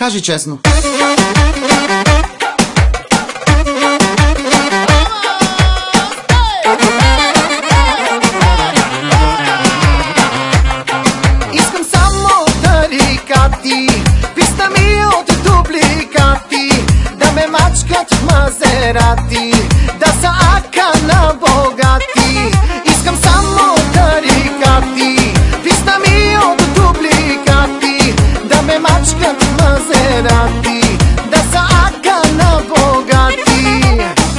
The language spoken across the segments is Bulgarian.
Кажи честно. Искам само тарикати, писта ми от дубликати, да ме мачкат в Мазерати, да са ака на богати. Искам само тарикати, писта ми от дубликати, да ме мачкат в Мазерати, да са ака на богати.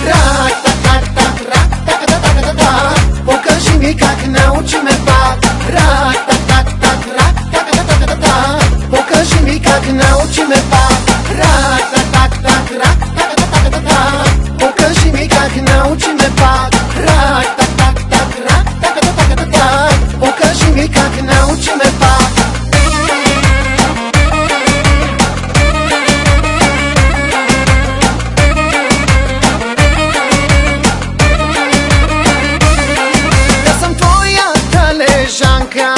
Рак-так-так-так-рак-так-так-так-так, покажи ми как научи ме пак. Рак-так-так-так-рак-так-так-так, покажи ми как научи ме пак. Рак-так-так-так-рак-так-так-так, покажи ми как научи ме пак. Рак-так-так-так-рак-так-так-так, покажи ми как научи ме пак. Да съм твоята лежанка,